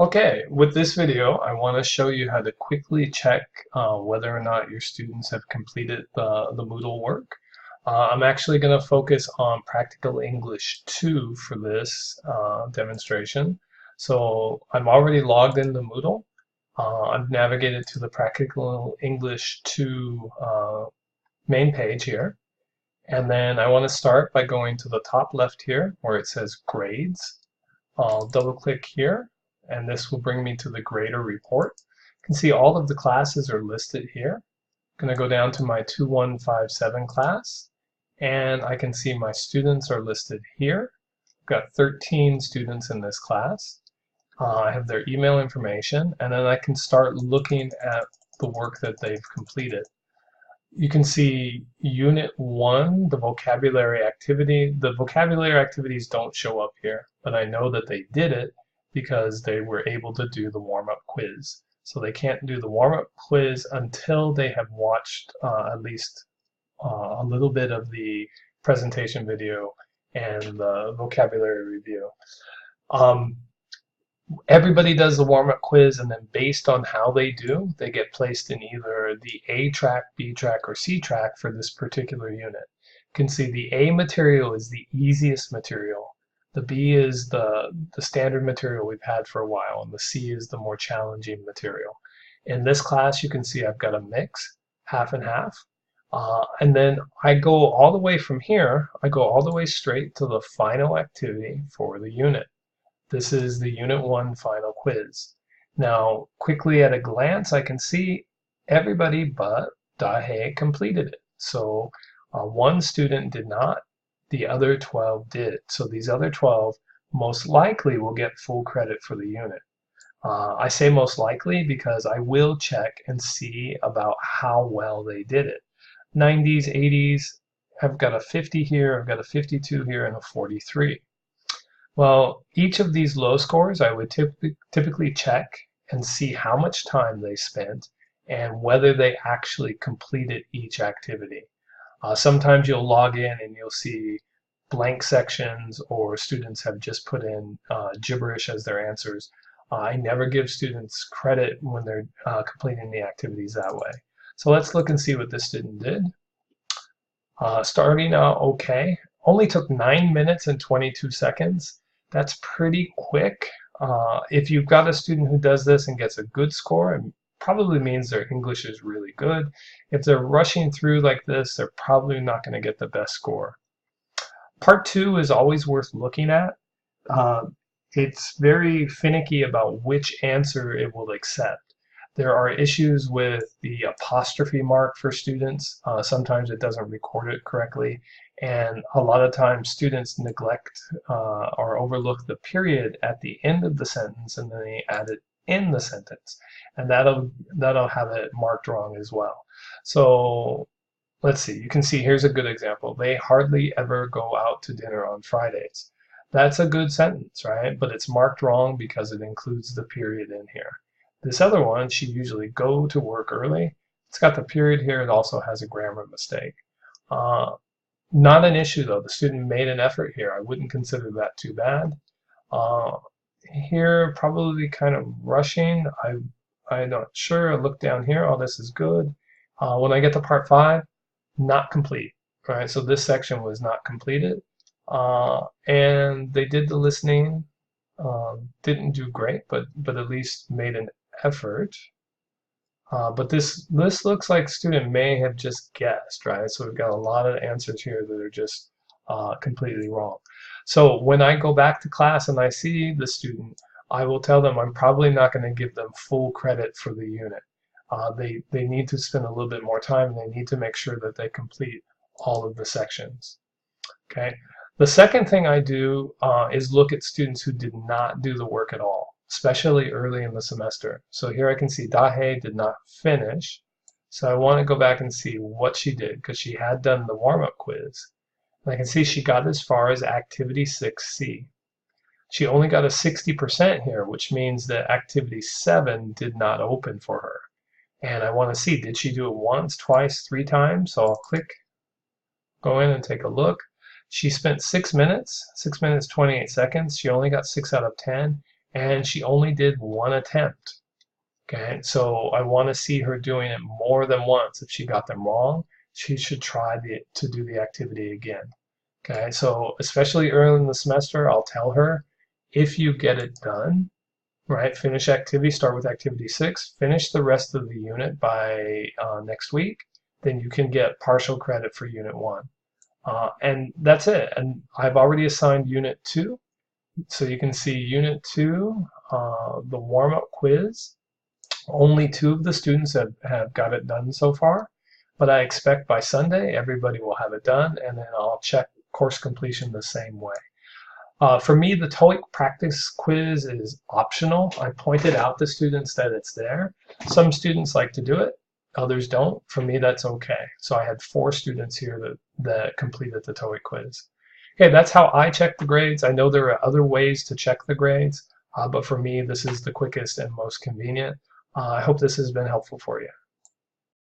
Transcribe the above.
Okay, with this video, I want to show you how to quickly check whether or not your students have completed the Moodle work. I'm actually going to focus on Practical English 2 for this demonstration. So I'm already logged into Moodle. I've navigated to the Practical English 2 main page here. And then I want to start by going to the top left here where it says Grades. I'll double click here and this will bring me to the grader report. You can see all of the classes are listed here. I'm going to go down to my 2157 class and I can see my students are listed here. I've got 13 students in this class. I have their email information and then I can start looking at the work that they've completed. You can see Unit 1, the vocabulary activity. The vocabulary activities don't show up here, but I know that they did it because they were able to do the warm-up quiz. So they can't do the warm-up quiz until they have watched at least a little bit of the presentation video and the vocabulary review. Everybody does the warm-up quiz, and then based on how they do, they get placed in either the A track, B track, or C track for this particular unit. You can see the A material is the easiest material. The B is the standard material we've had for a while, and the C is the more challenging material. In this class, you can see I've got a mix, half and half. And then I go all the way from here, I go all the way straight to the final activity for the unit. This is the Unit 1 final quiz. Now, quickly at a glance, I can see everybody but Dahe completed it. So one student did not, the other 12 did. So these other 12 most likely will get full credit for the unit. I say most likely because I will check and see about how well they did it. 90s, 80s, I've got a 50 here, I've got a 52 here, and a 43. Well, each of these low scores I would typically check and see how much time they spent and whether they actually completed each activity. Sometimes you'll log in and you'll see blank sections or students have just put in gibberish as their answers. I never give students credit when they're completing the activities that way. So let's look and see what this student did. Starting out okay. Only took 9 minutes and 22 seconds. That's pretty quick. If you've got a student who does this and gets a good score, it probably means their English is really good. If they're rushing through like this, they're probably not going to get the best score. Part 2 is always worth looking at. It's very finicky about which answer it will accept. There are issues with the apostrophe mark for students. Sometimes it doesn't record it correctly. And a lot of times students neglect or overlook the period at the end of the sentence and then they add it in the sentence. And that'll have it marked wrong as well. So let's see, you can see here's a good example. They hardly ever go out to dinner on Fridays. That's a good sentence, right? But it's marked wrong because it includes the period in here. This other one, she usually go to work early. It's got the period here. It also has a grammar mistake. Not an issue though. The student made an effort here. I wouldn't consider that too bad. Here, probably kind of rushing. I'm not sure. I look down here. Oh, this is good. When I get to part 5, not complete. Right. So this section was not completed. And they did the listening. Didn't do great, but at least made an effort. But this looks like student may have just guessed, right? So we've got a lot of answers here that are just completely wrong. So when I go back to class and I see the student, I will tell them I'm probably not going to give them full credit for the unit. They need to spend a little bit more time and they need to make sure that they complete all of the sections. Okay. The second thing I do is look at students who did not do the work at all, especially early in the semester. So here I can see Dahe did not finish. So I want to go back and see what she did because she had done the warm-up quiz. And I can see she got as far as activity 6C. She only got a 60% here, which means that activity 7 did not open for her. And I want to see, did she do it once, twice, 3 times? So I'll click, go in and take a look. She spent 6 minutes, 6 minutes, 28 seconds. She only got 6 out of 10. and she only did one attempt. Okay, so I want to see her doing it more than once. If she got them wrong, she should try to do the activity again. Okay, so especially early in the semester, I'll tell her, if you get it done, right, finish activity, start with activity 6, finish the rest of the unit by next week, then you can get partial credit for unit 1. And that's it. And I've already assigned unit 2. So you can see unit 2, the warm-up quiz. Only 2 of the students have got it done so far, but I expect by Sunday everybody will have it done, and then I'll check course completion the same way. For me, the TOEIC practice quiz is optional. I pointed out to students that it's there. Some students like to do it, others don't. For me, that's okay. So I had 4 students here that completed the TOEIC quiz. Okay, that's how I check the grades. I know there are other ways to check the grades, but for me, this is the quickest and most convenient. I hope this has been helpful for you.